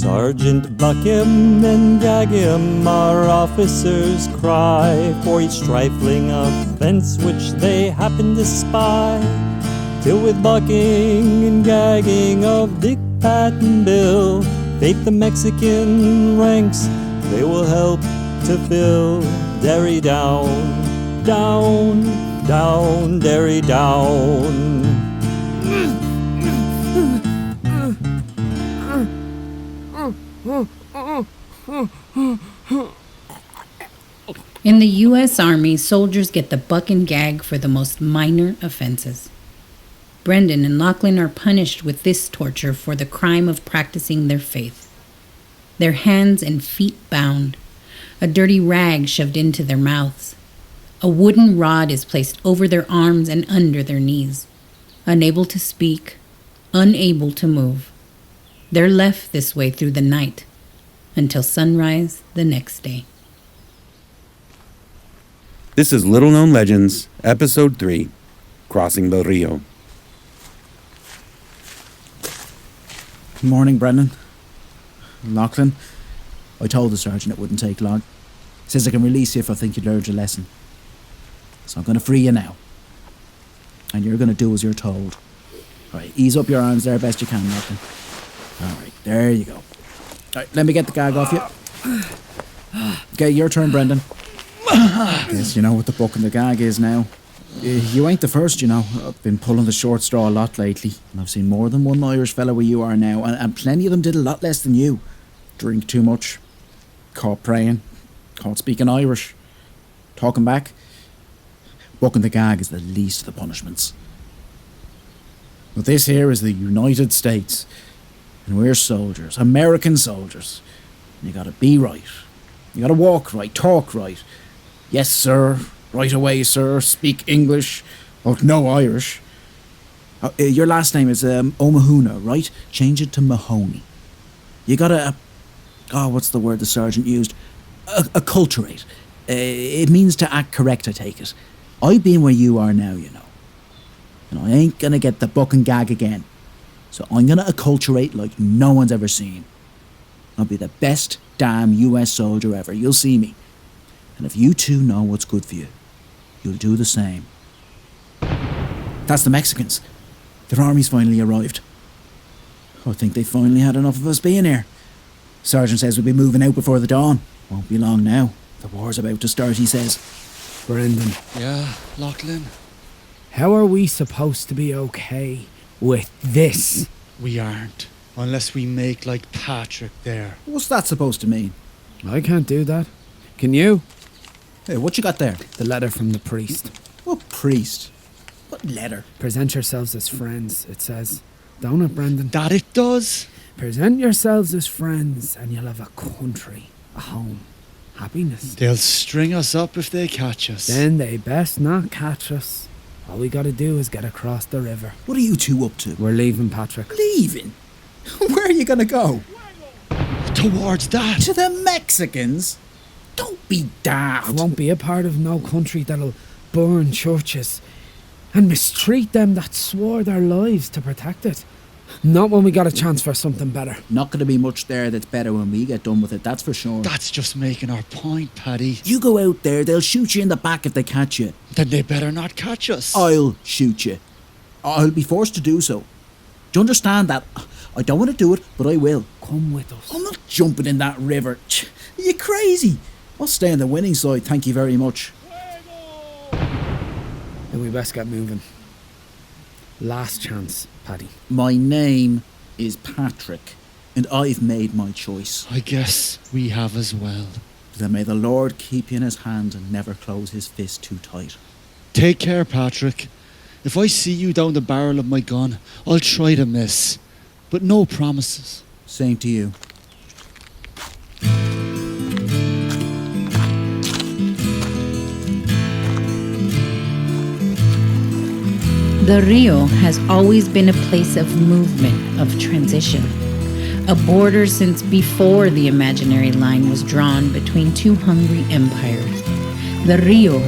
Sergeant buck him and gag him, our officers cry, for each trifling offense which they happen to spy. Till with bucking and gagging of Dick, Pat, and Bill, fate the Mexican ranks they will help to fill. Derry down, down, down, Derry down. In the U.S. Army, soldiers get the buck and gag for the most minor offenses. Brendan and Lochlan are punished with this torture for the crime of practicing their faith. Their hands and feet bound, a dirty rag shoved into their mouths. A wooden rod is placed over their arms and under their knees. Unable to speak, unable to move. They're left this way through the night, until sunrise the next day. This is Little Known Legends, Episode 3, Crossing the Rio. Good morning, Brendan. Lochlan, I told the sergeant it wouldn't take long. Says I can release you if I think you learned your lesson. So I'm going to free you now. And you're going to do as you're told. Right, ease up your arms there best you can, Lochlan. Alright, there you go. Alright, let me get the gag off you. Okay, your turn, Brendan. Guess you know what the book and the gag is now. You ain't the first, you know. I've been pulling the short straw a lot lately, and I've seen more than one Irish fella where you are now, and plenty of them did a lot less than you. Drink too much, caught praying, caught speaking Irish, talking back. Book and the gag is the least of the punishments. But this here is the United States, and we're soldiers, American soldiers. And you gotta be right. You gotta walk right, talk right. Yes, sir. Right away, sir. Speak English. Oh, no Irish. Your last name is O'Mahuna, right? Change it to Mahoney. You gotta... what's the word the sergeant used? Acculturate. It means to act correct, I take it. I've been where you are now, you know. And I ain't gonna get the buck and gag again. So I'm gonna acculturate like no one's ever seen. I'll be the best damn US soldier ever. You'll see me. And if you two know what's good for you, you'll do the same. That's the Mexicans. Their army's finally arrived. I think they finally had enough of us being here. Sergeant says we'll be moving out before the dawn. Won't be long now. The war's about to start, he says. Brendan. Yeah, Lochlan? How are we supposed to be okay with this? We aren't. Unless we make like Patrick there. What's that supposed to mean? I can't do that. Can you? Hey, what you got there? The letter from the priest. What priest? What letter? Present yourselves as friends, it says. Don't it, Brendan? That it does? Present yourselves as friends and you'll have a country, a home, happiness. They'll string us up if they catch us. Then they best not catch us. All we gotta do is get across the river. What are you two up to? We're leaving, Patrick. Leaving? Where are you gonna go? Towards that. To the Mexicans? Don't be daft. I won't be a part of no country that'll burn churches and mistreat them that swore their lives to protect it. Not when we got a chance for something better. Not going to be much there that's better when we get done with it, that's for sure. That's just making our point, Paddy. You go out there, they'll shoot you in the back if they catch you. Then they better not catch us. I'll shoot you. I'll be forced to do so. Do you understand that? I don't want to do it, but I will. Come with us. I'm not jumping in that river. Are you crazy? I'll stay on the winning side, thank you very much. Then we best get moving. Last chance, Paddy. My name is Patrick, and I've made my choice. I guess we have as well. Then may the Lord keep you in his hand and never close his fist too tight. Take care, Patrick. If I see you down the barrel of my gun, I'll try to miss. But no promises. Same to you. The Rio has always been a place of movement, of transition. A border since before the imaginary line was drawn between two hungry empires. The Rio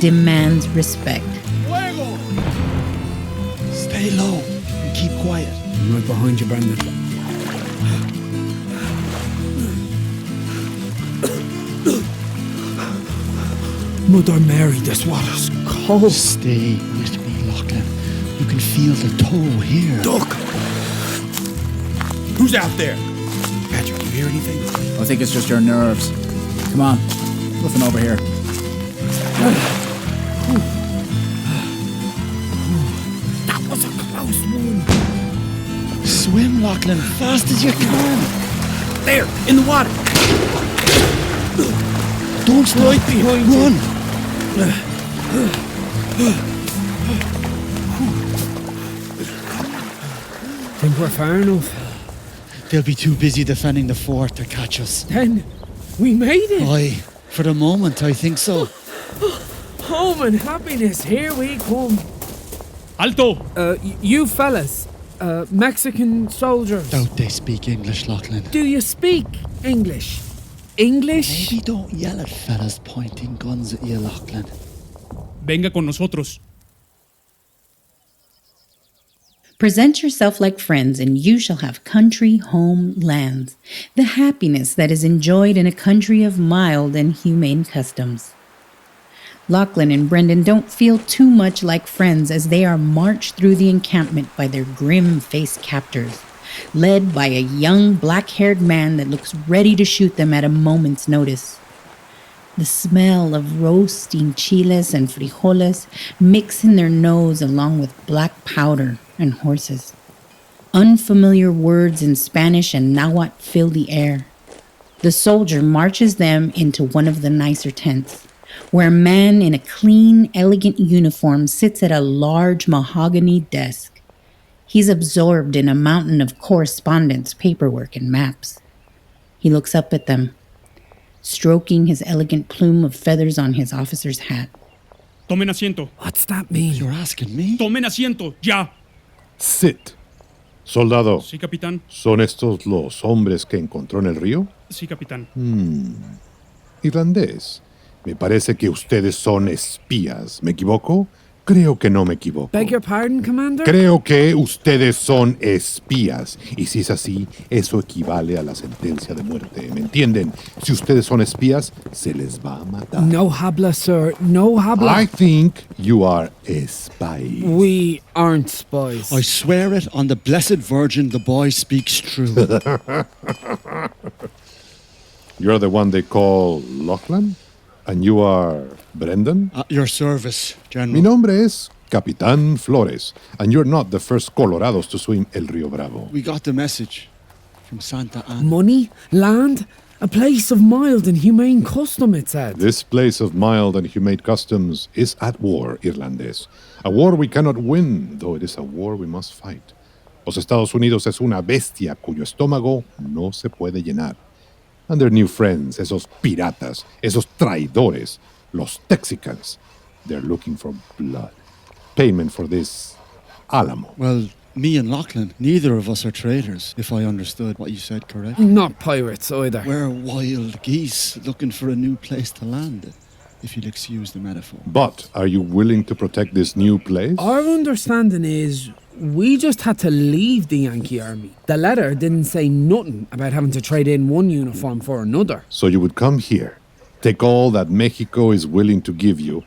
demands respect. Fuego! Stay low and keep quiet. I'm right behind you, Brendan. Mother Mary, this water's cold. Stay with me, Lochlan. You can feel the tow here. Duck! Who's out there? Patrick, you hear anything? I think it's just your nerves. Come on, nothing over here. That was a close one. Swim, Lochlan, fast as you can. There, in the water. Don't stop. Right behind you. Run. Think we're far enough. They'll be too busy defending the fort to catch us. Then we made it. Aye, for the moment, I think so. Home and happiness, here we come. Alto! You fellas, Mexican soldiers. Doubt they speak English, Lochlan. Do you speak English? English? Maybe don't yell at fellas pointing guns at you, Lochlan. Venga con nosotros. Present yourself like friends, and you shall have country, home, lands, the happiness that is enjoyed in a country of mild and humane customs. Lochlan and Brendan don't feel too much like friends as they are marched through the encampment by their grim-faced captors, led by a young black-haired man that looks ready to shoot them at a moment's notice. The smell of roasting chiles and frijoles mix in their nose along with black powder and horses. Unfamiliar words in Spanish and Nahuatl fill the air. The soldier marches them into one of the nicer tents, where a man in a clean, elegant uniform sits at a large mahogany desk. He's absorbed in a mountain of correspondence, paperwork, and maps. He looks up at them, stroking his elegant plume of feathers on his officer's hat. Tomen asiento. What's that mean? You're asking me? Tomen asiento, ya. Sit. Soldado, Sí, capitán. ¿son estos los hombres que encontró en el río? Sí, capitán. Irlandés. Me parece que ustedes son espías. ¿Me equivoco? Creo que no me equivoco. Beg your pardon, Commander? Creo que ustedes son espías. Y si es así, eso equivale a la sentencia de muerte. ¿Me entienden? Si ustedes son espías, se les va a matar. No habla, sir. No habla. I think you are spies. We aren't spies. I swear it on the Blessed Virgin, the boy speaks true. You're the one they call Lochlan? And you are Brendan? At your service, General. Mi nombre es Capitán Flores, and you're not the first Colorados to swim El Río Bravo. We got the message from Santa Ana. Money? Land? A place of mild and humane custom, it said. This place of mild and humane customs is at war, Irlandés. A war we cannot win, though it is a war we must fight. Los Estados Unidos es una bestia cuyo estómago no se puede llenar. And their new friends, esos piratas, esos traidores, los Texicans, they're looking for blood. Payment for this Alamo. Well, me and Lochlan, neither of us are traitors, if I understood what you said correctly. Not pirates either. We're wild geese looking for a new place to land, if you'll excuse the metaphor. But are you willing to protect this new place? Our understanding is we just had to leave the Yankee army. The letter didn't say nothing about having to trade in one uniform for another. So you would come here, take all that Mexico is willing to give you,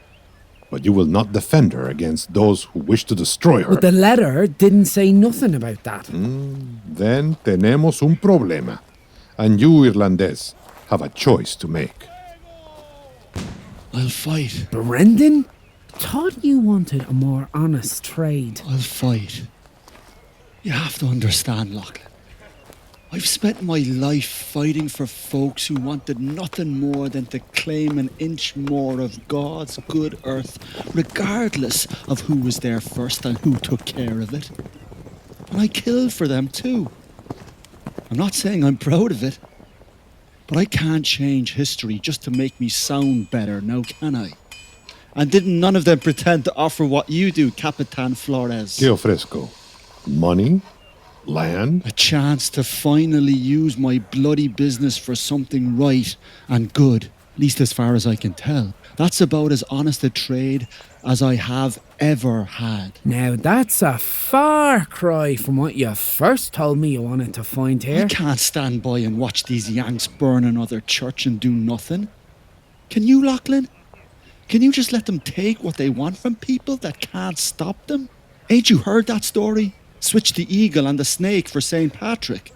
but you will not defend her against those who wish to destroy her. But the letter didn't say nothing about that. Then tenemos un problema. And you, Irlandés, have a choice to make. I'll fight. Brendan? Thought you wanted a more honest trade. I'll fight. You have to understand, Lochlan. I've spent my life fighting for folks who wanted nothing more than to claim an inch more of God's good earth, regardless of who was there first and who took care of it. And I killed for them too. I'm not saying I'm proud of it, but I can't change history just to make me sound better, now can I? And didn't none of them pretend to offer what you do, Capitán Flores? ¿Qué ofrezco? Money? Land? A chance to finally use my bloody business for something right and good, at least as far as I can tell. That's about as honest a trade as I have ever had. Now that's a far cry from what you first told me you wanted to find here. I can't stand by and watch these Yanks burn another church and do nothing. Can you, Lochlan? Can you just let them take what they want from people that can't stop them? Ain't you heard that story? Switch the eagle and the snake for St. Patrick.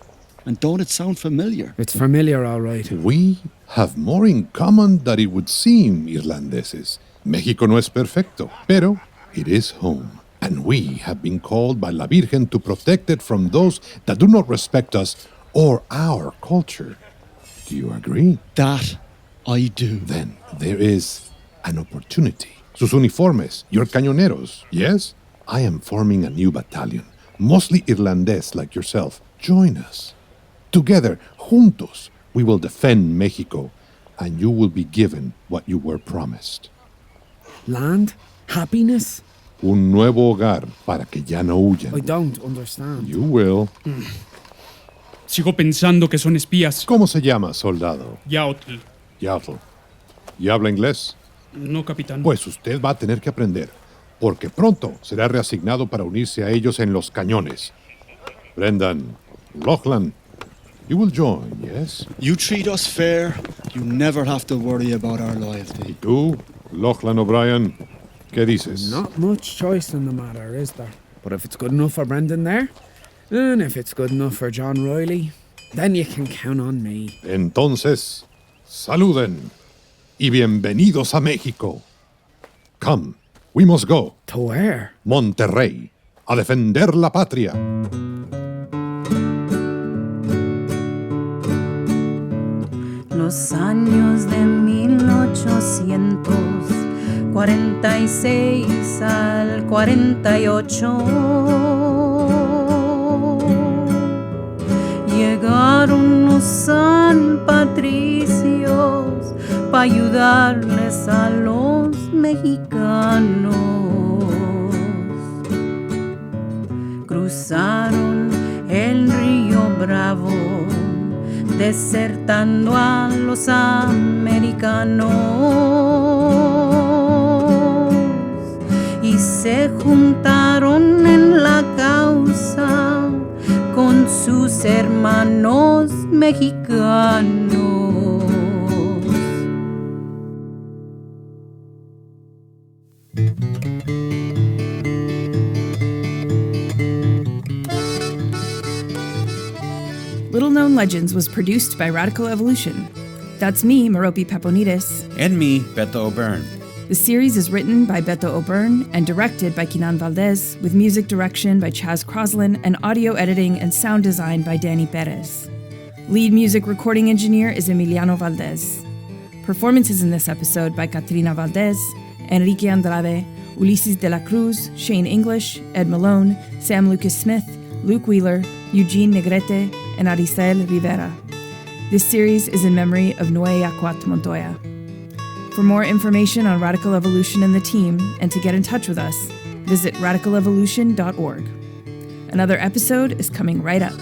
And don't it sound familiar? It's familiar, all right. We have more in common than it would seem, Irlandeses. México no es perfecto, pero it is home. And we have been called by La Virgen to protect it from those that do not respect us or our culture. Do you agree? That I do. Then there is an opportunity. Sus uniformes, your cañoneros, yes? I am forming a new battalion, mostly Irlandés like yourself. Join us. Together, juntos, we will defend Mexico, and you will be given what you were promised. Land? Happiness? Un nuevo hogar para que ya no huyan. I don't understand. You will. Sigo pensando que son espías. ¿Cómo se llama, soldado? Yaotl. Yaotl. ¿Y habla inglés? No, capitán. Pues usted va a tener que aprender, porque pronto será reasignado para unirse a ellos en los cañones. Brendan, Lochlan, you will join, yes? You treat us fair, you never have to worry about our loyalty. ¿Y tú, Lochlan O'Brien, qué dices? Not much choice in the matter, is there? But if it's good enough for Brendan there, and if it's good enough for John Riley, then you can count on me. Entonces, saluden y bienvenidos a México. Come, we must go. To where? Monterrey, a defender la patria. Los años de 1846 al 48 llegaron los San Patricios para ayudarles a los mexicanos. Cruzaron el río Bravo, desertando a los americanos, y se juntaron en la causa con sus hermanos mexicanos. Little Known Legends was produced by Radical Evolution. That's me, Meropi Peponides. And me, Beto O'Byrne. The series is written by Beto O'Byrne and directed by Kinan Valdez, with music direction by Croslin and audio editing and sound design by Danny Perez. Lead music recording engineer is Emiliano Valdez. Performances in this episode by Katrina Valdez, Enrique Andrade, Ulises de la Cruz, Shane English, Ed Malone, Sam Lucas Smith, Luke Wheeler, Eugene Negrete, and Arisel Rivera. This series is in memory of Noé Yaocoatl Montoya. For more information on Radical Evolution and the team, and to get in touch with us, visit radicalevolution.org. Another episode is coming right up.